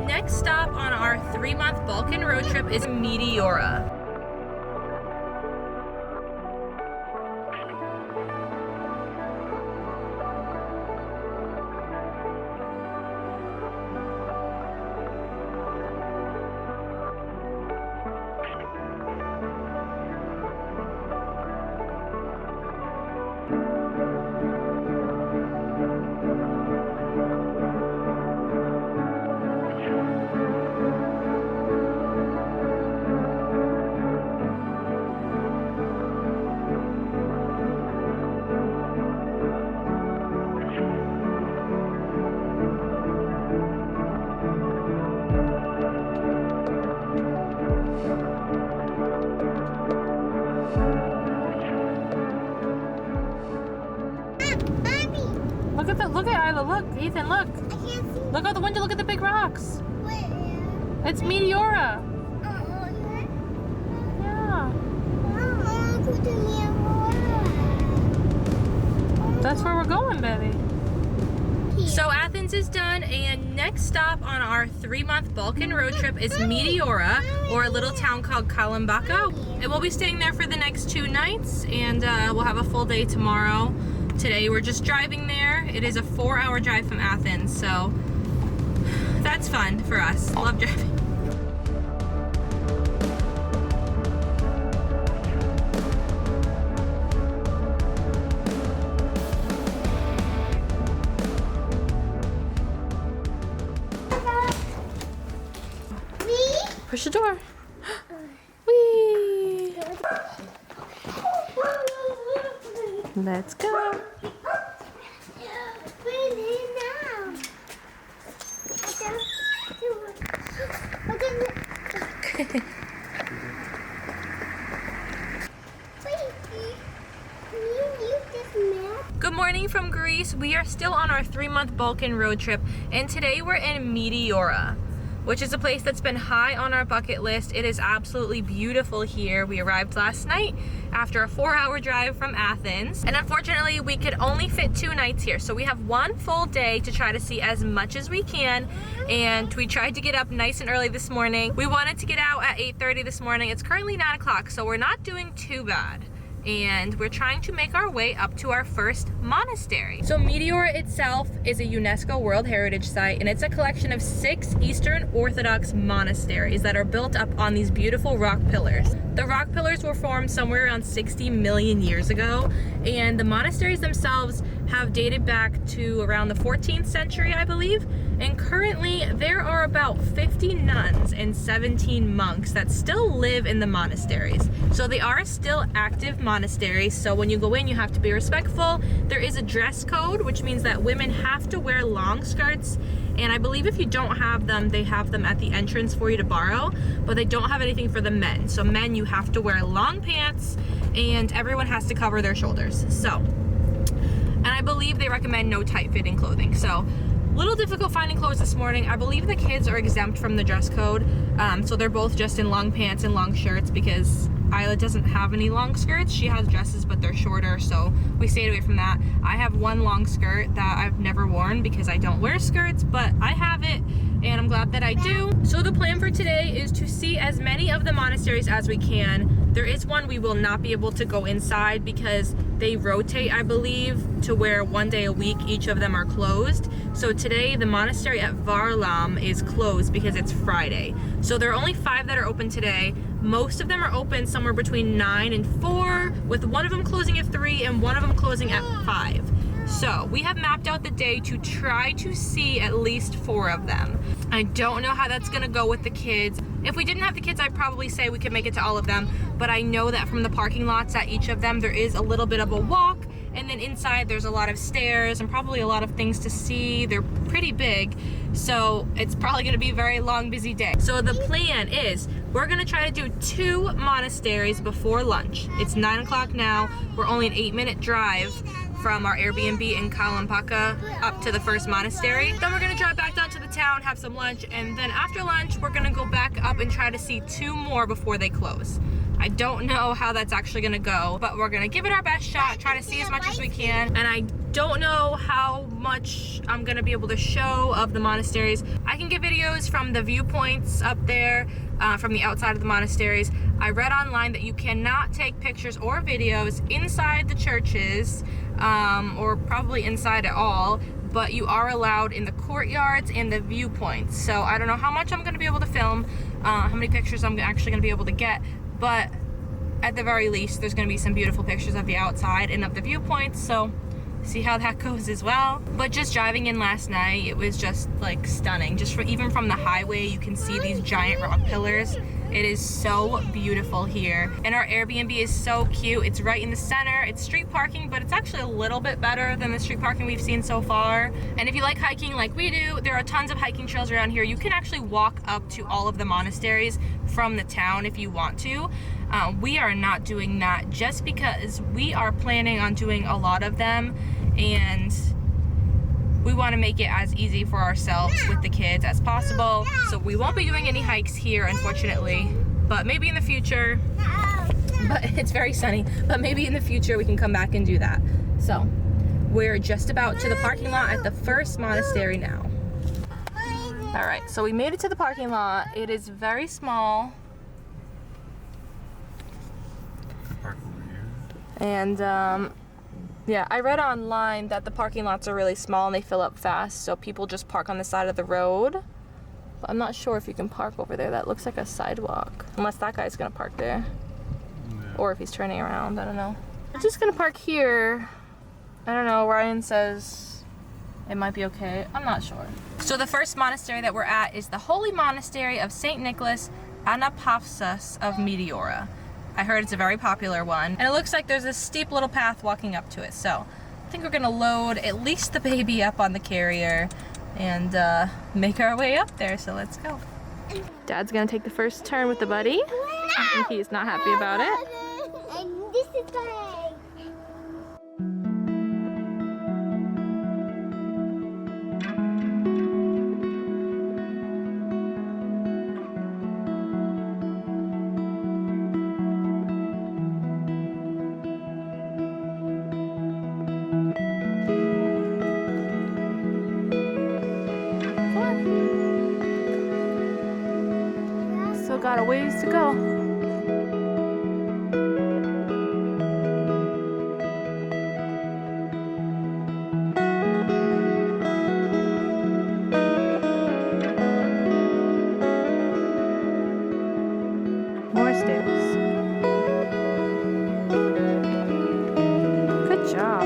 next stop on our 3-month Balkan road trip is Meteora. Look at Isla, look, Ethan, look. I can't see. Look out the window, look at the big rocks. Where? It's Meteora. Yeah. That's where we're going, baby. So Athens is done, and next stop on our 3-month Balkan road trip is Meteora, or a little town called Kalambaka. And we'll be staying there for the next 2 nights, and we'll have a full day tomorrow. Today we're just driving there. It is a 4-hour drive from Athens, so that's fun for us. Love driving. Push the door. Whee! Let's go. Good morning from Greece. We are still on our 3-month Balkan road trip, and today we're in Meteora, which is a place that's been high on our bucket list. It is absolutely beautiful here. We arrived last night after a 4-hour drive from Athens, and unfortunately we could only fit 2 nights here. So we have 1 full day to try to see as much as we can, and we tried to get up nice and early this morning. We wanted to get out at 8:30 this morning. It's currently 9 o'clock, so we're not doing too bad. And we're trying to make our way up to our first monastery. So Meteora itself is a UNESCO World Heritage Site, and it's a collection of 6 Eastern Orthodox monasteries that are built up on these beautiful rock pillars. The rock pillars were formed somewhere around 60 million years ago, and the monasteries themselves have dated back to around the 14th century, I believe. And currently there are about 50 nuns and 17 monks that still live in the monasteries. So they are still active monasteries, so when you go in you have to be respectful. There is a dress code, which means that women have to wear long skirts, and I believe if you don't have them, they have them at the entrance for you to borrow, but they don't have anything for the men. So men, you have to wear long pants, and everyone has to cover their shoulders. So, and I believe they recommend no tight-fitting clothing. So, little difficult finding clothes this morning. I believe the kids are exempt from the dress code, so they're both just in long pants and long shirts because Isla doesn't have any long skirts. She has dresses, but they're shorter, so we stayed away from that. I have 1 long skirt that I've never worn because I don't wear skirts, but I have it, and I'm glad that I do. So the plan for today is to see as many of the monasteries as we can. There is one we will not be able to go inside because they rotate, I believe, to where 1 day a week each of them are closed. So today the monastery at Varlaam is closed because it's Friday. So there are only 5 that are open today. Most of them are open somewhere between 9 and 4, with one of them closing at 3 and one of them closing at 5. So we have mapped out the day to try to see at least 4 of them. I don't know how that's gonna go with the kids. If we didn't have the kids, I'd probably say we could make it to all of them, but I know that from the parking lots at each of them, there is a little bit of a walk, and then inside there's a lot of stairs and probably a lot of things to see. They're pretty big, so it's probably gonna be a very long, busy day. So the plan is we're gonna try to do 2 monasteries before lunch. It's 9 o'clock now. We're only an 8-minute drive from our Airbnb in Kalambaka up to the first monastery. Then we're gonna drive back down to the town, have some lunch, and then after lunch, we're gonna go back up and try to see 2 more before they close. I don't know how that's actually gonna go, but we're gonna give it our best shot, try to see as much as we can. And I don't know how much I'm gonna be able to show of the monasteries. I can get videos from the viewpoints up there, from the outside of the monasteries. I read online that you cannot take pictures or videos inside the churches, or probably inside at all, but you are allowed in the courtyards and the viewpoints. So I don't know how much I'm gonna be able to film, how many pictures I'm actually gonna be able to get, but at the very least, there's gonna be some beautiful pictures of the outside and of the viewpoints, so see how that goes as well. But just driving in last night, it was just like stunning. Just even from the highway, you can see these giant rock pillars. It is so beautiful here. And our Airbnb is so cute. It's right in the center. It's street parking, but it's actually a little bit better than the street parking we've seen so far. And if you like hiking like we do, there are tons of hiking trails around here. You can actually walk up to all of the monasteries from the town if you want to. We are not doing that just because we are planning on doing a lot of them, and we want to make it as easy for ourselves with the kids as possible. So we won't be doing any hikes here, unfortunately, but maybe in the future. But it's very sunny, but maybe in the future we can come back and do that. So we're just about to the parking lot at the first monastery now. All right, so we made it to the parking lot. It is very small. And yeah, I read online that the parking lots are really small and they fill up fast, so people just park on the side of the road. But I'm not sure if you can park over there. That looks like a sidewalk, unless that guy's gonna park there. Yeah. Or if he's turning around, I don't know. We're just gonna park here. I don't know, Ryan says it might be okay. I'm not sure. So the first monastery that we're at is the Holy Monastery of St. Nicholas Anapafsas of Meteora. I heard it's a very popular one, and it looks like there's a steep little path walking up to it. So I think we're gonna load at least the baby up on the carrier and make our way up there. So let's go. Dad's gonna take the first turn with the buddy. I think he's not happy about it. And this is my... Still got a ways to go. More stairs. Good job.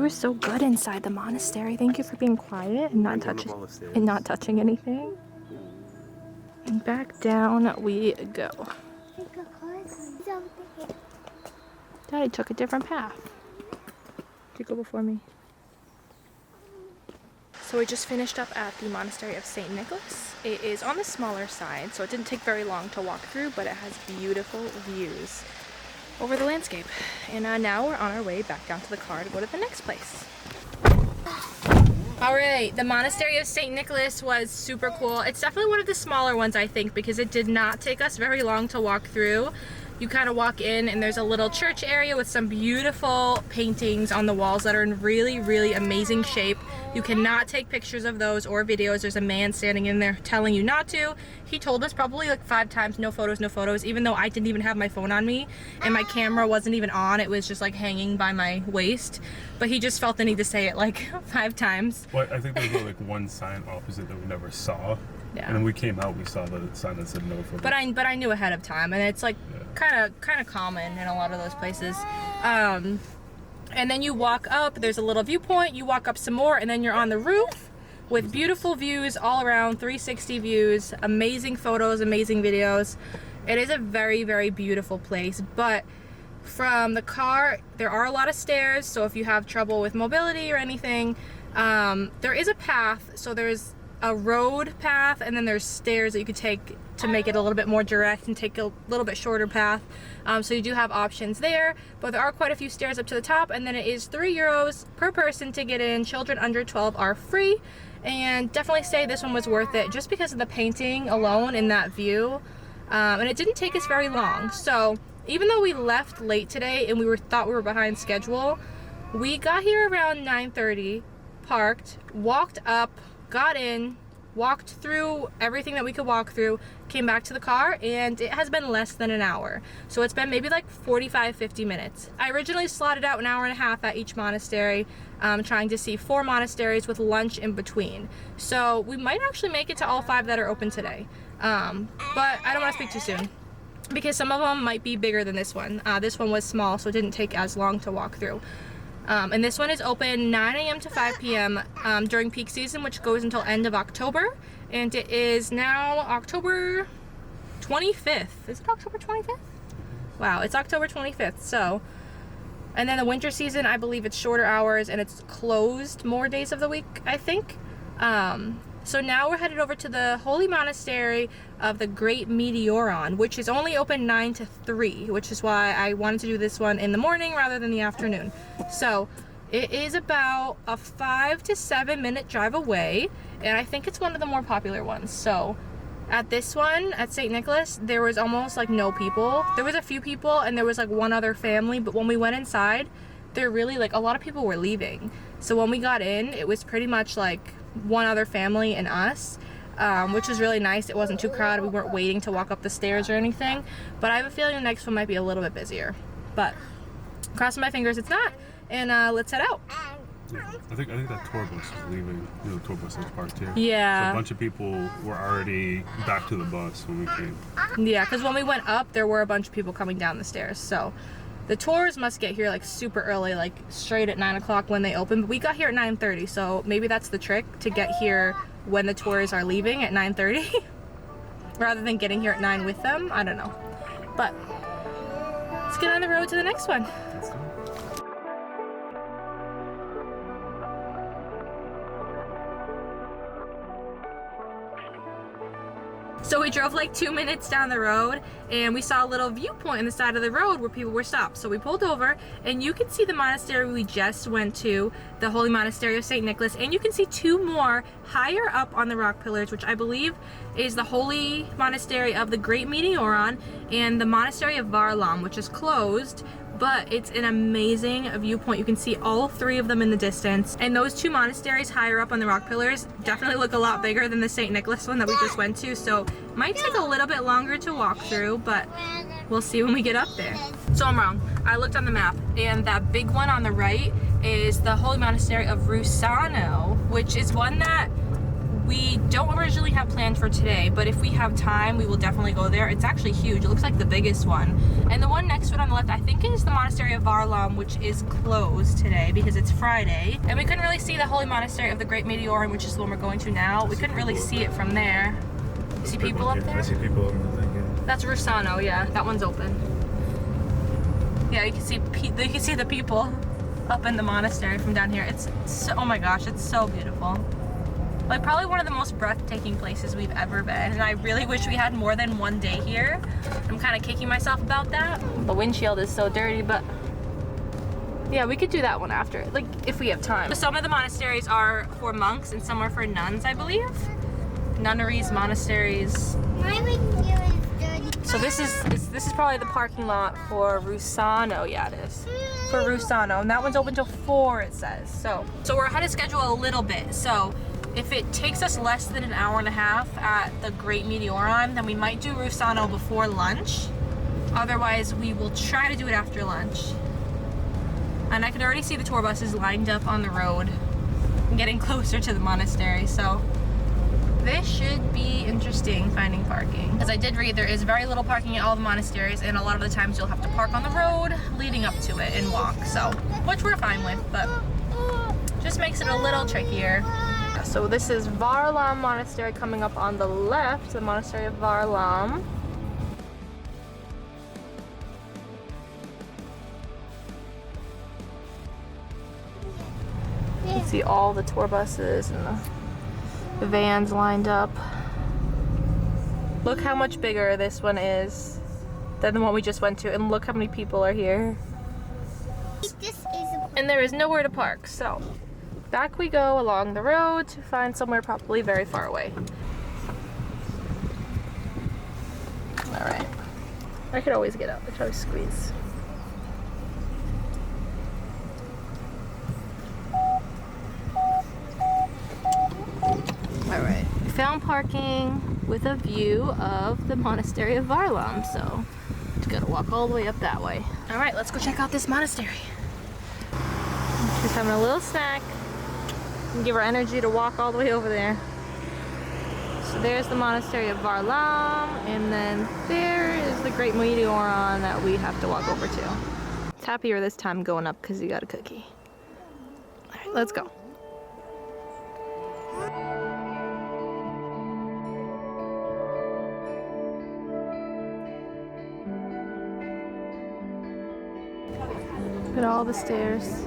was so good inside the monastery. Thank you for being quiet and not touching anything. And back down we go. Daddy took a different path. You go before me. So we just finished up at the Monastery of St. Nicholas. It is on the smaller side, so it didn't take very long to walk through, but it has beautiful views over the landscape. And now we're on our way back down to the car to go to the next place. Alright, the Monastery of St. Nicholas was super cool. It's definitely one of the smaller ones, I think, because it did not take us very long to walk through. You kind of walk in and there's a little church area with some beautiful paintings on the walls that are in really, really amazing shape. You cannot take pictures of those or videos. There's a man standing in there telling you not to. He told us probably like 5 times, no photos, no photos, even though I didn't even have my phone on me and my camera wasn't even on. It was just like hanging by my waist. But he just felt the need to say it like 5 times. Well, I think there was like one sign opposite that we never saw. Yeah. And when we came out, we saw the sign that said no photos. But I knew ahead of time, and it's like kind of common in a lot of those places. And then you walk up. There's a little viewpoint. You walk up some more, and then you're on the roof with beautiful views all around, 360 views, amazing photos, amazing videos. It is a very, very beautiful place. But from the car, there are a lot of stairs. So if you have trouble with mobility or anything, there is a path. So there's a road path, and then there's stairs that you could take to make it a little bit more direct and take a little bit shorter path. So you do have options there, but there are quite a few stairs up to the top, and then it is €3 per person to get in. Children under 12 are free, and definitely say this one was worth it just because of the painting alone in that view. And it didn't take us very long. So even though we left late today and thought we were behind schedule, we got here around 9:30, parked, walked up, got in, walked through everything that we could walk through, came back to the car, and it has been less than an hour. So it's been maybe like 45-50 minutes. I originally slotted out an hour and a half at each monastery, trying to see 4 monasteries with lunch in between. So we might actually make it to all 5 that are open today. But I don't want to speak too soon because some of them might be bigger than this one. This one was small, so it didn't take as long to walk through. And this one is open 9 a.m. to 5 p.m. During peak season, which goes until end of October. And it is now October 25th. Is it October 25th? Wow, it's October 25th. So, and then the winter season, I believe it's shorter hours and it's closed more days of the week, I think. So now we're headed over to the Holy Monastery of the Great Meteoron, which is only open 9 to 3, which is why I wanted to do this one in the morning rather than the afternoon. So it is about a 5 to 7 minute drive away, and I think it's one of the more popular ones. So at this one, at St. Nicholas, there was almost like no people. There was a few people and there was like one other family, but when we went inside, there really like a lot of people were leaving. So when we got in, it was pretty much like one other family and us, which was really nice. It wasn't too crowded. We weren't waiting to walk up the stairs or anything, but I have a feeling the next one might be a little bit busier, but crossing my fingers it's not. And let's head out. Yeah, I think that tour bus was leaving. You know, the tour bus was parked here. Yeah. So a bunch of people were already back to the bus when we came. Yeah, because when we went up, there were a bunch of people coming down the stairs. So the tours must get here like super early, like straight at 9 o'clock when they open. But we got here at 9:30, so maybe that's the trick, to get here when the tours are leaving at 9:30, rather than getting here at 9 with them. I don't know. But let's get on the road to the next one. Let's go. So we drove like 2 minutes down the road and we saw a little viewpoint on the side of the road where people were stopped. So we pulled over and you can see the monastery we just went to, the Holy Monastery of St. Nicholas, and you can see 2 more higher up on the rock pillars, which I believe is the Holy Monastery of the Great Meteoron and the Monastery of Varlaam, which is closed, but it's an amazing viewpoint. You can see all 3 of them in the distance, and those 2 monasteries higher up on the rock pillars definitely look a lot bigger than the St. Nicholas one that we just went to, so might take a little bit longer to walk through, but we'll see when we get up there. So I'm wrong. I looked on the map, and that big one on the right is the Holy Monastery of Roussanou, which is one that We don't originally have plans for today, but if we have time, we will definitely go there. It's actually huge. It looks like the biggest one. And the one next to it on the left, I think is the Monastery of Varlaam, which is closed today because it's Friday. And we couldn't really see the Holy Monastery of the Great Meteoron, which is the one we're going to now. We couldn't really see it from there. You see people up there? I see people over there. Yeah. That's Roussanou, yeah. That one's open. Yeah, you can see the people up in the monastery from down here. It's so, oh my gosh, it's so beautiful. Like probably one of the most breathtaking places we've ever been, and I really wish we had more than one day here. I'm kind of kicking myself about that. The windshield is so dirty, but yeah, we could do that one after, like if we have time. Some of the monasteries are for monks and some are for nuns, I believe. Nunneries, monasteries. My window is dirty. So this is probably the parking lot for Roussanou. Yeah, it is. For Roussanou, and that one's open till 4, it says. So we're ahead of schedule a little bit. So if it takes us less than an hour and a half at the Great Meteoron, then we might do Roussanou before lunch. Otherwise, we will try to do it after lunch. And I can already see the tour buses lined up on the road, getting closer to the monastery. So this should be interesting finding parking. As I did read, there is very little parking at all the monasteries, and a lot of the times you'll have to park on the road leading up to it and walk. So, which we're fine with, but just makes it a little trickier. So this is Varlaam Monastery coming up on the left, the Monastery of Varlaam. You can see all the tour buses and the vans lined up. Look how much bigger this one is than the one we just went to, and look how many people are here. And there is nowhere to park, so back we go along the road to find somewhere probably very far away. Alright. I could always get up. I could always squeeze. Alright. We found parking with a view of the Monastery of Varlaam, so just gotta walk all the way up that way. Alright, let's go check out this monastery. She's having a little snack. And give her energy to walk all the way over there. So there's the Monastery of Varlaam, and then there is the Great Meteoron that we have to walk over to. It's happier this time going up because you got a cookie. Alright, let's go. Look at all the stairs.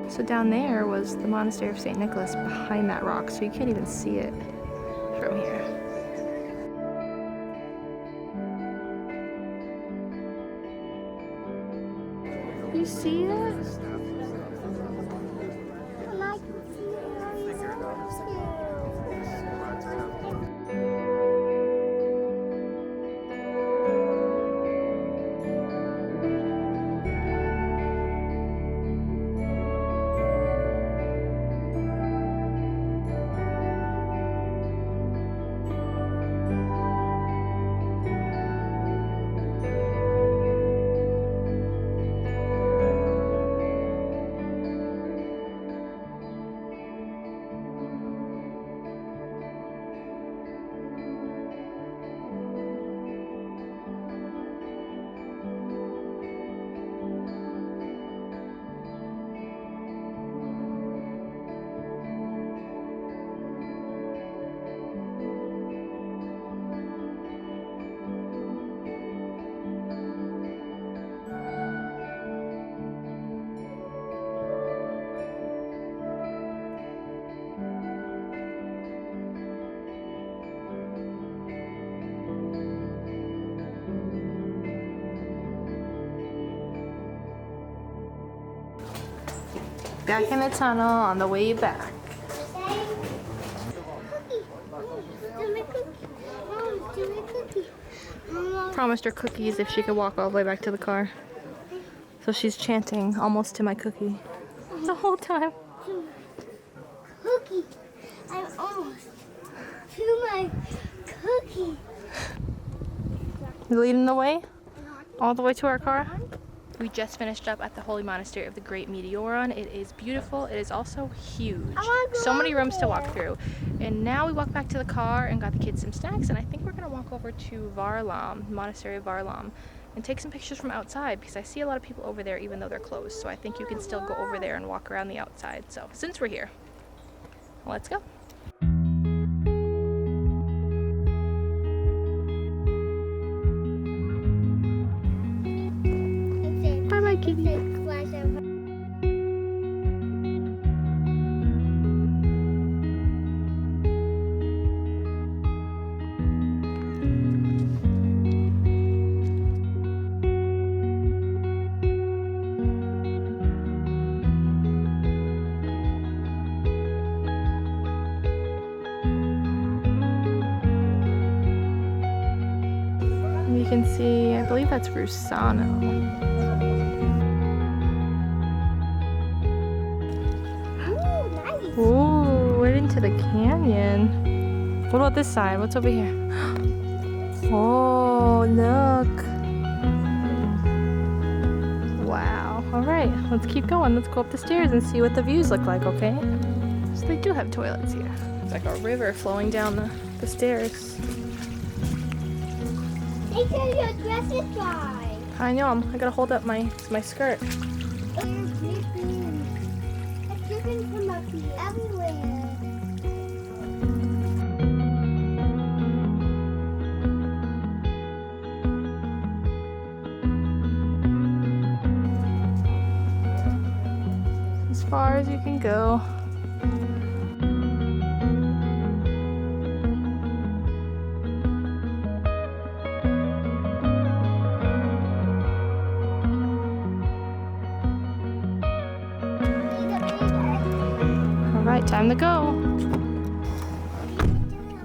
So down there was the Monastery of St. Nicholas behind that rock, so you can't even see it from here. You see it? Back in the tunnel on the way back. Promised her cookies if she could walk all the way back to the car. So she's chanting almost to my cookie the whole time. Cookie. I'm almost to my cookie. You leading the way? All the way to our car? We just finished up at the Holy Monastery of the Great Meteoron. It is beautiful. It is also huge. So many rooms to walk through. And now we walk back to the car and got the kids some snacks. And I think we're going to walk over to Varlaam, Monastery of Varlaam, and take some pictures from outside because I see a lot of people over there even though they're closed. So I think you can still go over there and walk around the outside. So since we're here, let's go. Bye bye, kitty. You can see, I believe that's Roussanou. Ooh, we're into the canyon. What about this side? What's over here? Oh, look. Wow. All right, let's keep going. Let's go up the stairs and see what the views look like, okay? So they do have toilets here. It's like a river flowing down the stairs. Make sure your dress is dry. I know, I gotta hold up my skirt. It's dripping from up here everywhere. As far as you can go. Time to go.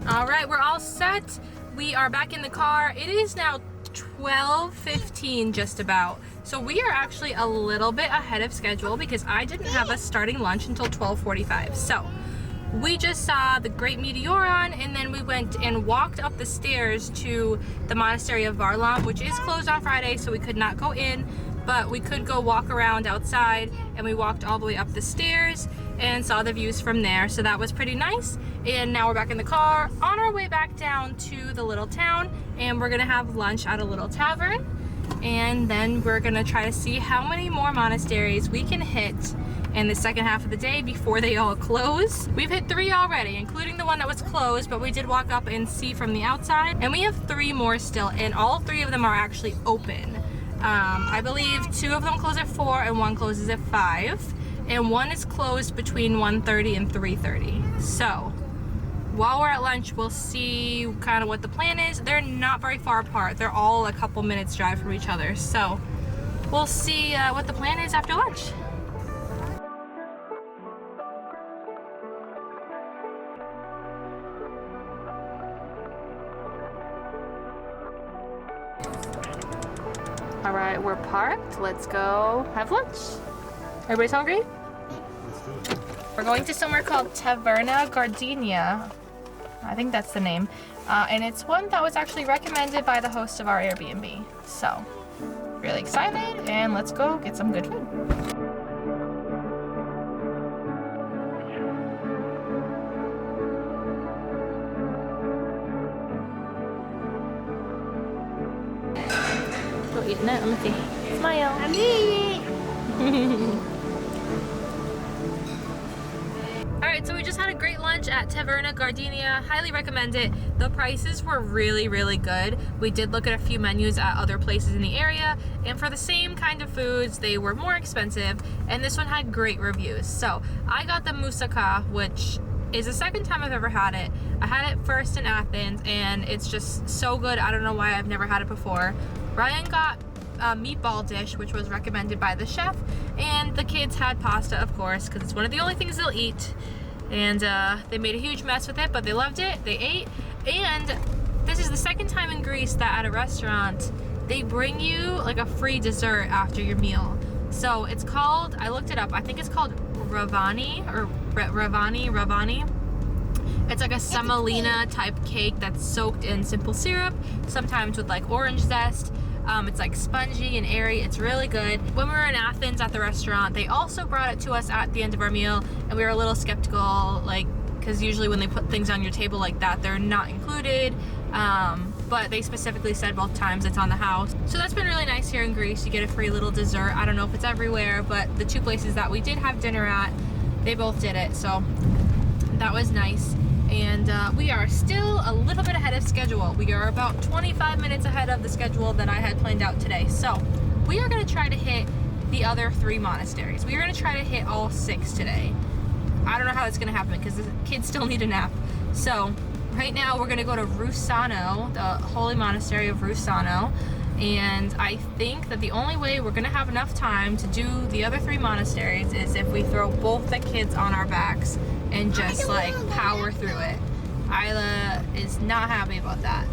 All right, we're all set. We are back in the car. It is now 12:15 just about. So we are actually a little bit ahead of schedule because I didn't have us starting lunch until 12:45. So we just saw the Great Meteoron and then we went and walked up the stairs to the Monastery of Varlaam, which is closed on Friday, so we could not go in, but we could go walk around outside, and we walked all the way up the stairs and saw the views from there. So that was pretty nice. And now we're back in the car on our way back down to the little town, and we're gonna have lunch at a little tavern, and then we're gonna try to see how many more monasteries we can hit in the second half of the day before they all close. We've hit 3 already, including the one that was closed, but we did walk up and see from the outside, and we have 3 more still, and all 3 of them are actually open. I believe 2 of them close at 4 and 1 closes at 5, and 1 is closed between 1:30 and 3:30. So while we're at lunch, we'll see kind of what the plan is. They're not very far apart. They're all a couple minutes drive from each other. So we'll see what the plan is after lunch. All right, we're parked. Let's go have lunch. Everybody's hungry? We're going to somewhere called Taverna Gardenia. I think that's the name. And it's one that was actually recommended by the host of our Airbnb. So, really excited, and let's go get some good food. Go eating it. Let me see. Smile. I'm eating. Alright, so we just had a great lunch at Taverna Gardenia. Highly recommend it. The prices were really, really good. We did look at a few menus at other places in the area, and for the same kind of foods, they were more expensive, and this one had great reviews. So I got the moussaka, which is the second time I've ever had it. I had it first in Athens, and it's just so good. I don't know why I've never had it before. Ryan got a meatball dish, which was recommended by the chef, and the kids had pasta, of course, because it's one of the only things they'll eat. And they made a huge mess with it, but they loved it. They ate. And this is the second time in Greece that at a restaurant they bring you like a free dessert after your meal. So it's called, I looked it up, I think it's called Ravani or Ravani. It's like a semolina type cake that's soaked in simple syrup, sometimes with like orange zest. It's like spongy and airy. It's really good. When we were in Athens at the restaurant, they also brought it to us at the end of our meal, and we were a little skeptical, like, because usually when they put things on your table like that, they're not included. But they specifically said both times it's on the house. So that's been really nice here in Greece. You get a free little dessert. I don't know if it's everywhere, but the two places that we did have dinner at, they both did it. So that was nice. And we are still a little bit ahead of schedule. We are about 25 minutes ahead of the schedule that I had planned out today. So we are gonna try to hit the other 3 monasteries. We are gonna try to hit all 6 today. I don't know how that's gonna happen because the kids still need a nap. So right now we're gonna go to Roussanou, the Holy Monastery of Roussanou. And I think that the only way we're gonna have enough time to do the other 3 monasteries is if we throw both the kids on our backs and just like power through it. Isla is not happy about that,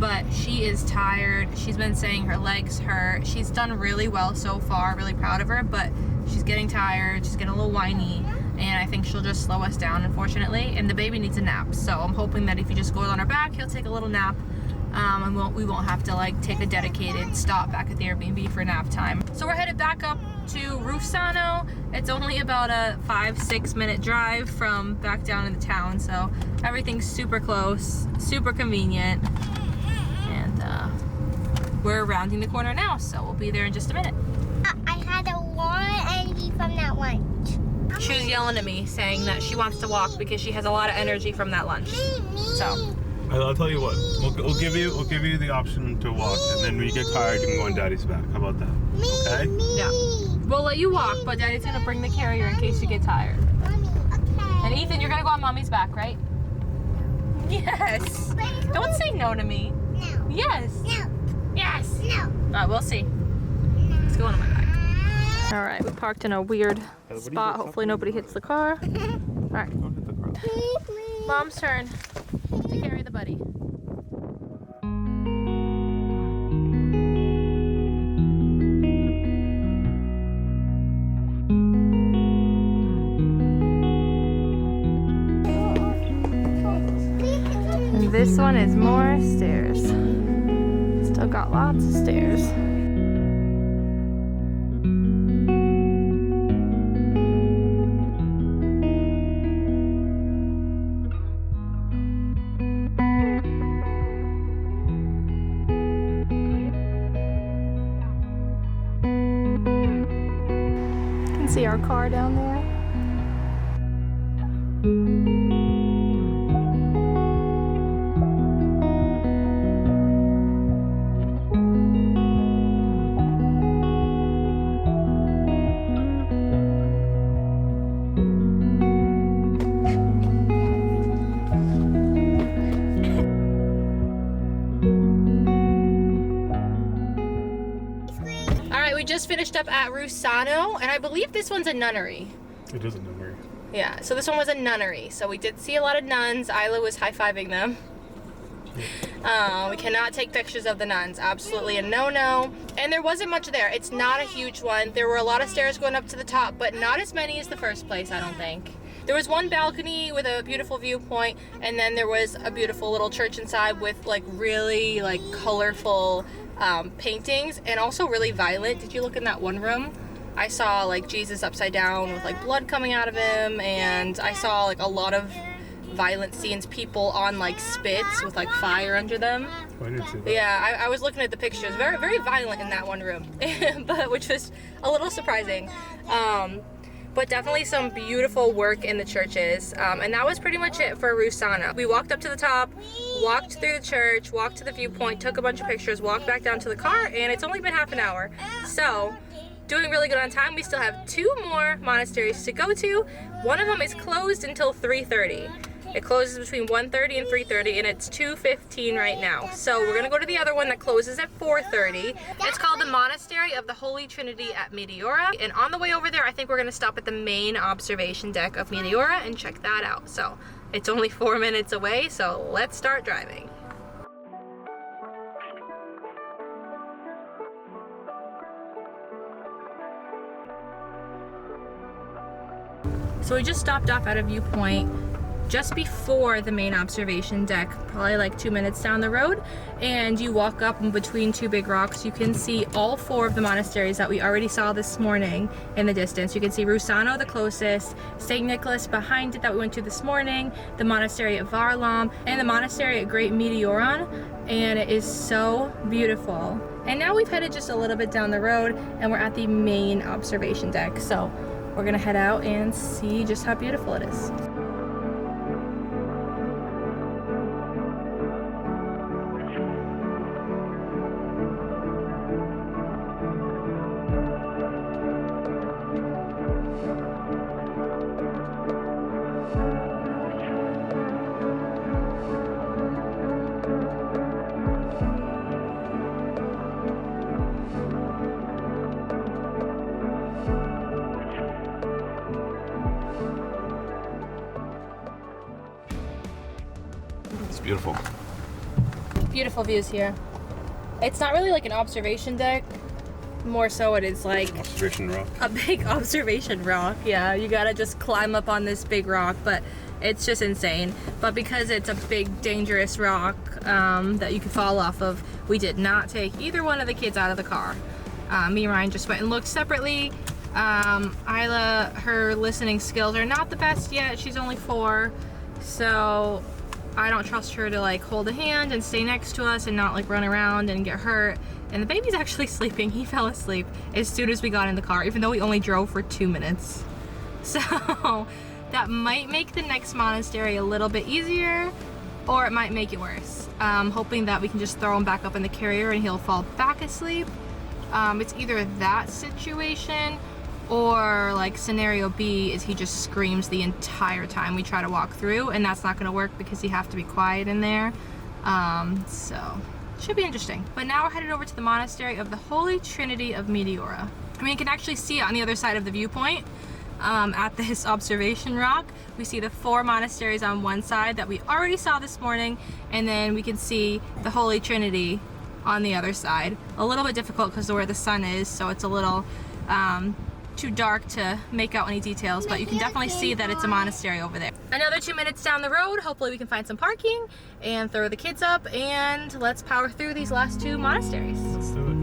but she is tired. She's been saying her legs hurt. She's done really well so far, really proud of her, but she's getting tired, she's getting a little whiny, and I think she'll just slow us down, unfortunately, and the baby needs a nap. So I'm hoping that if you just go on her back, he'll take a little nap, and we won't have to like take a dedicated stop back at the Airbnb for nap time. So we're headed back up to Roussanou. It's only about a 5-6 minute drive from back down in the town, so everything's super close, super convenient, and we're rounding the corner now, so we'll be there in just a minute. I had a lot of energy from that lunch. She was yelling at me saying that she wants to walk because she has a lot of energy from that lunch. So I'll tell you what. We'll give you the option to walk, and then when you get tired, you can go on Daddy's back. How about that? Okay? yeah, we'll let you walk, but Daddy's gonna bring the carrier in case you get tired. Mommy, okay. And Ethan, you're gonna go on Mommy's back, right? Yes. Don't say no to me. No. Yes. No. Yes. No. We'll see. Let's go on my back. All right, we parked in a weird spot. Hopefully nobody hits the car. All right. Don't hit the car. Please. Mom's turn to carry the buddy. And this one is more stairs. Still got lots of stairs. See our car down there. We just finished up at Roussanou, and I believe this one's a nunnery. It is a nunnery. Yeah, so this one was a nunnery. So we did see a lot of nuns. Isla was high-fiving them. We cannot take pictures of the nuns. Absolutely a no-no. And there wasn't much there. It's not a huge one. There were a lot of stairs going up to the top, but not as many as the first place, I don't think. There was one balcony with a beautiful viewpoint, and then there was a beautiful little church inside with like really like colorful paintings, and also really violent. Did you look in that one room? I saw like Jesus upside down with like blood coming out of him, and I saw like a lot of violent scenes, people on like spits with like fire under them. Oh, I didn't see that. Yeah, I was looking at the pictures. Very, very violent in that one room, but which was a little surprising. But definitely some beautiful work in the churches. And that was pretty much it for Roussanou. We walked up to the top, walked through the church, walked to the viewpoint, took a bunch of pictures, walked back down to the car, and it's only been half an hour. So, doing really good on time. We still have 2 more monasteries to go to. One of them is closed until 3:30. It closes between 1:30 and 3:30, and it's 2:15 right now. So we're gonna go to the other one that closes at 4:30. It's called the Monastery of the Holy Trinity at Meteora. And on the way over there, I think we're gonna stop at the main observation deck of Meteora and check that out. So it's only 4 minutes away, so let's start driving. So we just stopped off at a viewpoint just before the main observation deck, probably like 2 minutes down the road, and you walk up in between two big rocks. You can see all 4 of the monasteries that we already saw this morning in the distance. You can see Roussanou, the closest, St. Nicholas behind it that we went to this morning, the monastery at Varlaam, and the monastery at Great Meteoron, and it is so beautiful. And now we've headed just a little bit down the road and we're at the main observation deck. So we're gonna head out and see just how beautiful it is. It's beautiful. Beautiful views here. It's not really like an observation deck, more so it is like Observation rock. a big observation rock. Yeah, you gotta just climb up on this big rock, but it's just insane. But because it's a big dangerous rock that you could fall off of, we did not take either one of the kids out of the car. Me and Ryan just went and looked separately. Isla, her listening skills are not the best yet. She's only 4, so I don't trust her to like hold a hand and stay next to us and not like run around and get hurt. And the baby's actually sleeping. He fell asleep as soon as we got in the car, even though we only drove for 2 minutes. So that might make the next monastery a little bit easier, or it might make it worse. Hoping that we can just throw him back up in the carrier and he'll fall back asleep. It's either that situation, or like scenario B is he just screams the entire time we try to walk through, and that's not gonna work because you have to be quiet in there. So should be interesting. But now we're headed over to the Monastery of the Holy Trinity of Meteora. I mean, you can actually see it on the other side of the viewpoint. At this observation rock, we see the 4 monasteries on one side that we already saw this morning, and then we can see the Holy Trinity on the other side. A little bit difficult because of where the sun is, so it's a little too dark to make out any details, but you can definitely see that it's a monastery over there. Another 2 minutes down the road, hopefully we can find some parking and throw the kids up, and let's power through these last 2 monasteries. Let's do it.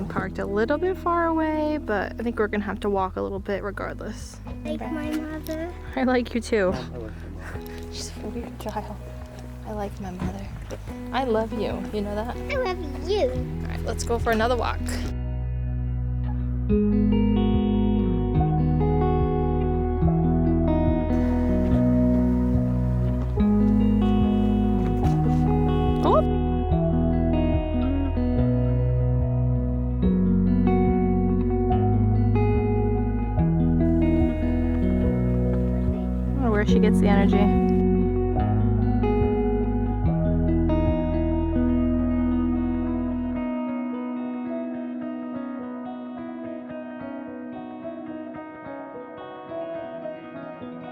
Parked a little bit far away, but I think we're gonna have to walk a little bit regardless. Like my mother. I like you too. I like your mom. She's a weird child. I like my mother. I love you. You know that? I love you. All right, let's go for another walk. She gets the energy.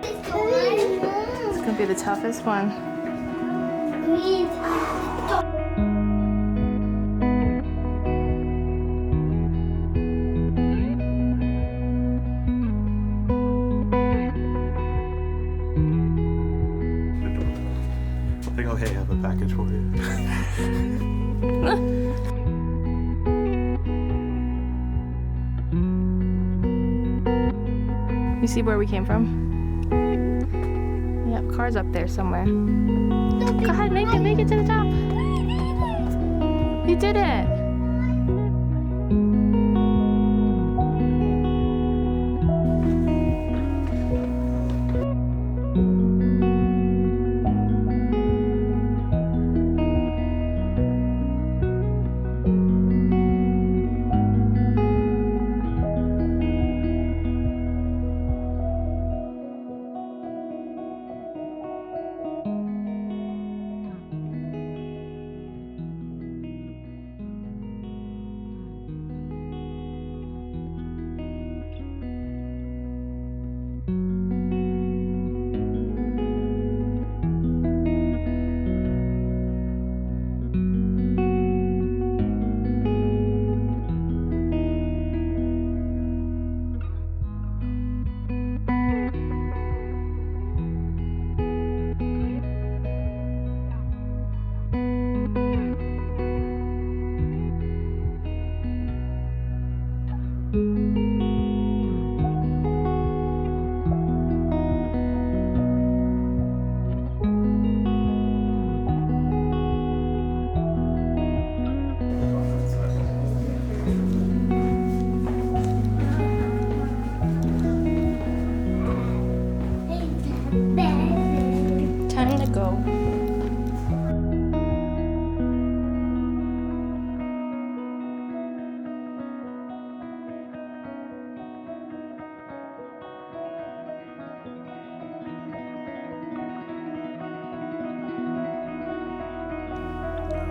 It's gonna be the toughest one. I think I have a package for you. You see where we came from? Yep, car's up there somewhere. Go ahead, make it to the top. You did it.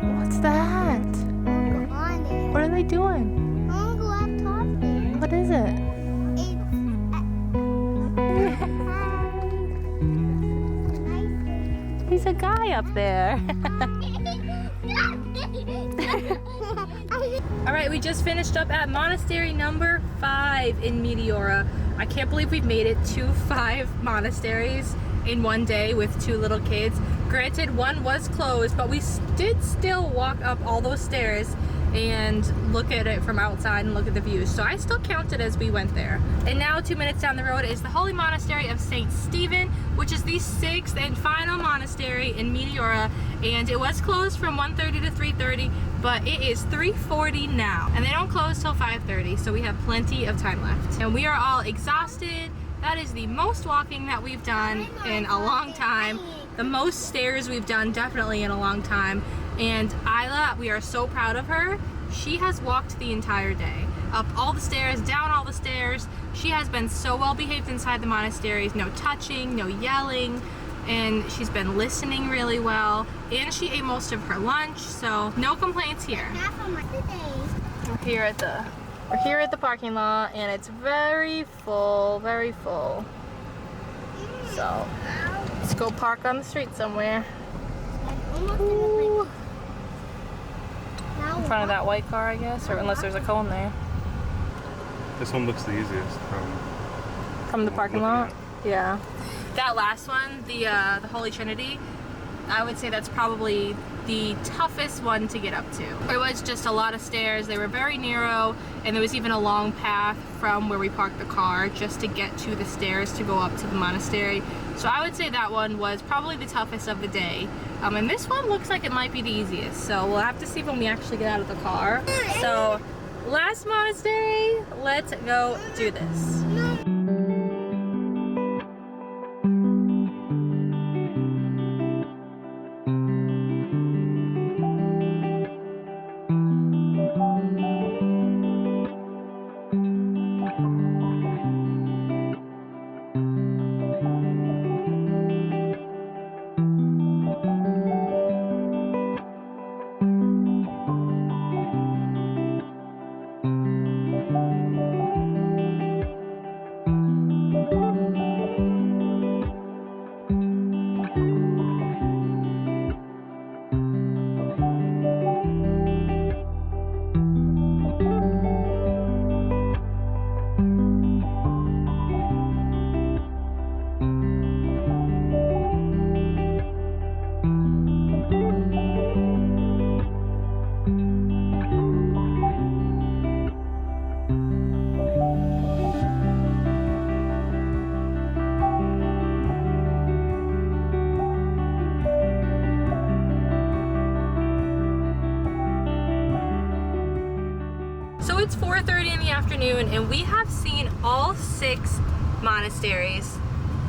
What's that? Go on it. What are they doing? I'll go up top there. What is it? He's a guy up there. All right, we just finished up at monastery number 5 in Meteora. I can't believe we've made it to 5 monasteries in one day with 2 little kids. Granted, one was closed, but we did still walk up all those stairs and look at it from outside and look at the views. So I still counted as we went there. And now 2 minutes down the road is the Holy Monastery of St. Stephen, which is the 6th and final monastery in Meteora. And it was closed from 1:30 to 3:30, but it is 3:40 now. And they don't close till 5:30, so we have plenty of time left. And we are all exhausted. That is the most walking that we've done in a long time. The most stairs we've done definitely in a long time. And Isla, we are so proud of her. She has walked the entire day. Up all the stairs, down all the stairs. She has been so well behaved inside the monasteries. No touching, no yelling. And she's been listening really well. And she ate most of her lunch, so no complaints here. We're here at the parking lot, and it's very full, very full. So let's go park on the street somewhere. Ooh. In front of that white car, I guess, or unless there's a cone there. This one looks the easiest From the parking looking lot? at Yeah. That last one, the Holy Trinity, I would say that's probably the toughest one to get up to. It was just a lot of stairs. They were very narrow, and there was even a long path from where we parked the car just to get to the stairs to go up to the monastery. So I would say that one was probably the toughest of the day. And this one looks like it might be the easiest. So we'll have to see when we actually get out of the car. So last monastery, let's go do this. It's 4:30 in the afternoon, and we have seen all 6 monasteries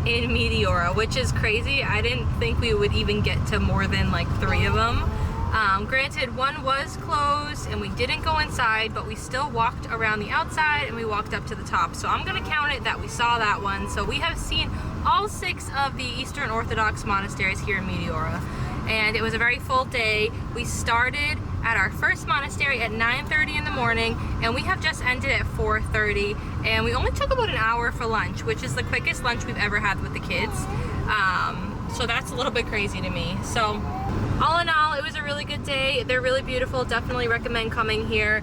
in Meteora, which is crazy. I didn't think we would even get to more than like 3 of them. Granted, one was closed and we didn't go inside, but we still walked around the outside and we walked up to the top. So I'm gonna count it that we saw that one. So we have seen all 6 of the Eastern Orthodox monasteries here in Meteora. And it was a very full day. We started at our first monastery at 9:30 in the morning, and we have just ended at 4:30, and we only took about an hour for lunch, which is the quickest lunch we've ever had with the kids. So that's a little bit crazy to me. So all in all, it was a really good day. They're really beautiful. Definitely recommend coming here.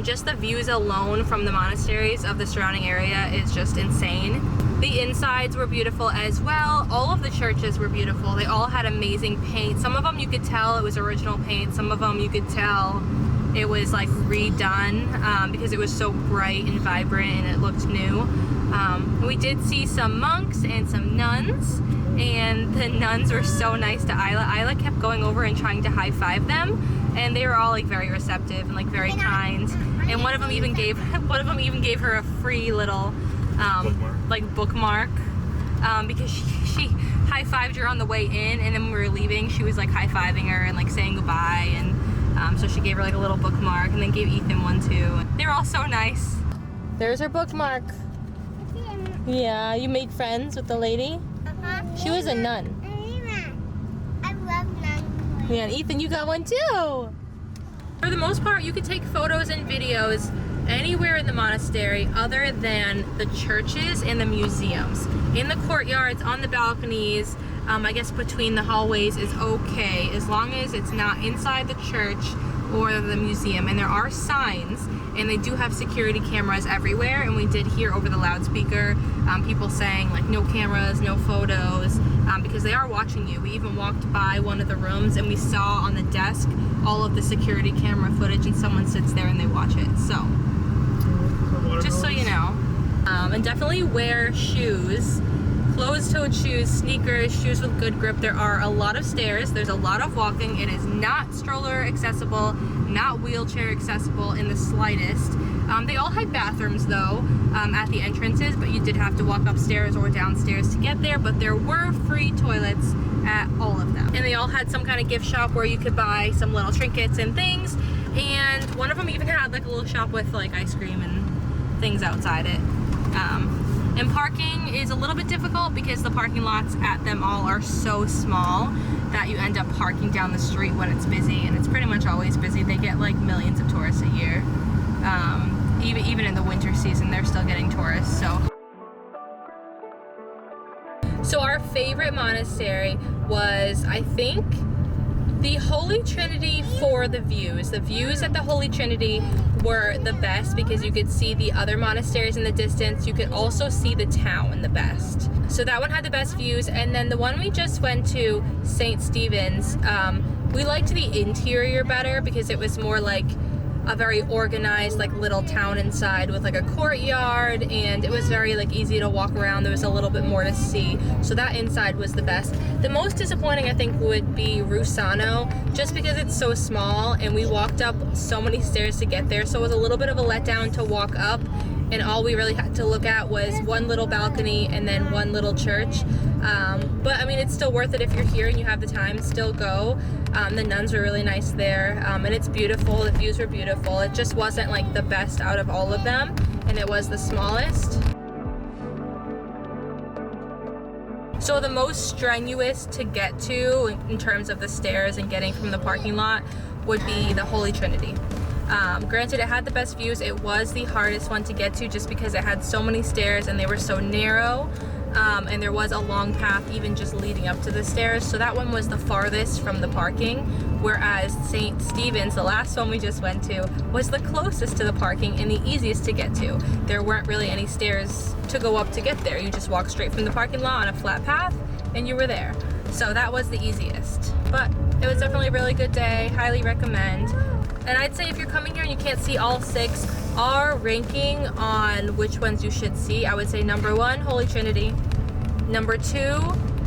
Just the views alone from the monasteries of the surrounding area is just insane. The insides were beautiful as well. All of the churches were beautiful. They all had amazing paint. Some of them you could tell it was original paint. Some of them you could tell it was like redone because it was so bright and vibrant and it looked new. We did see some monks and some nuns, and the nuns were so nice to Isla. Isla kept going over and trying to high-five them, and they were all like very receptive and like very kind. And one of them even gave her a free little bookmark because she high-fived her on the way in, and then when we were leaving she was like high-fiving her and like saying goodbye, and so she gave her like a little bookmark, and then gave Ethan one too. They were all so nice. There's her bookmark. Yeah, you made friends with the lady? She was a nun. I love nuns. Yeah, and Ethan, you got one too. For the most part, you could take photos and videos anywhere in the monastery other than the churches and the museums. In the courtyards, on the balconies, I guess between the hallways is okay, as long as it's not inside the church or the museum. And there are signs, and they do have security cameras everywhere, and we did hear over the loudspeaker people saying like no cameras, no photos, because they are watching you. We even walked by one of the rooms and we saw on the desk all of the security camera footage, and someone sits there and they watch it. So just so you know. And definitely wear shoes, closed-toed shoes, sneakers, shoes with good grip. There are a lot of stairs, there's a lot of walking. It is not stroller accessible, not wheelchair accessible in the slightest. They all had bathrooms though at the entrances, but you did have to walk upstairs or downstairs to get there, but there were free toilets at all of them. And they all had some kind of gift shop where you could buy some little trinkets and things, and one of them even had like a little shop with like ice cream and things outside it. And parking is a little bit difficult because the parking lots at them all are so small that you end up parking down the street when it's busy, and it's pretty much always busy. They get like millions of tourists a year. Even in the winter season, they're still getting tourists. So our favorite monastery was, I think, the Holy Trinity for the views. The views at the Holy Trinity were the best because you could see the other monasteries in the distance. You could also see the town the best. So that one had the best views. And then the one we just went to, St. Stephen's, we liked the interior better because it was more like a very organized like little town inside with like a courtyard, and it was very like easy to walk around. There was a little bit more to see, so that inside was the best. The most disappointing I think would be Roussanou, just because it's so small and we walked up so many stairs to get there, so it was a little bit of a letdown to walk up, and all we really had to look at was one little balcony and then one little church. But I mean, it's still worth it if you're here and you have the time, still go. The nuns were really nice there, and it's beautiful. The views were beautiful. It just wasn't like the best out of all of them, and it was the smallest. So the most strenuous to get to in terms of the stairs and getting from the parking lot would be the Holy Trinity. Granted, it had the best views. It was the hardest one to get to just because it had so many stairs and they were so narrow. And there was a long path even just leading up to the stairs, so that one was the farthest from the parking, whereas St. Stephen's, the last one we just went to, was the closest to the parking and the easiest to get to. There weren't really any stairs to go up to get there. You just walk straight from the parking lot on a flat path and you were there. So that was the easiest, but it was definitely a really good day. Highly recommend. And I'd say if you're coming here and you can't see all 6, our ranking on which ones you should see, I would say number 1, Holy Trinity. Number 2,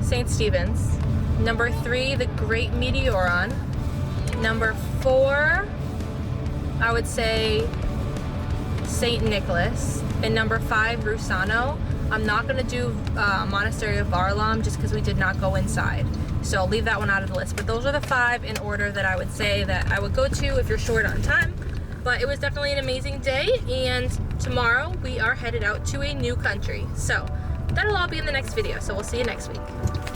St. Stephen's. Number 3, the Great Meteoron. Number 4, I would say St. Nicholas. And number 5, Roussanou. I'm not going to do Monastery of Varlaam just because we did not go inside. So I'll leave that one out of the list. But those are the 5 in order that I would say that I would go to if you're short on time. But it was definitely an amazing day, and tomorrow we are headed out to a new country. So that'll all be in the next video, so we'll see you next week.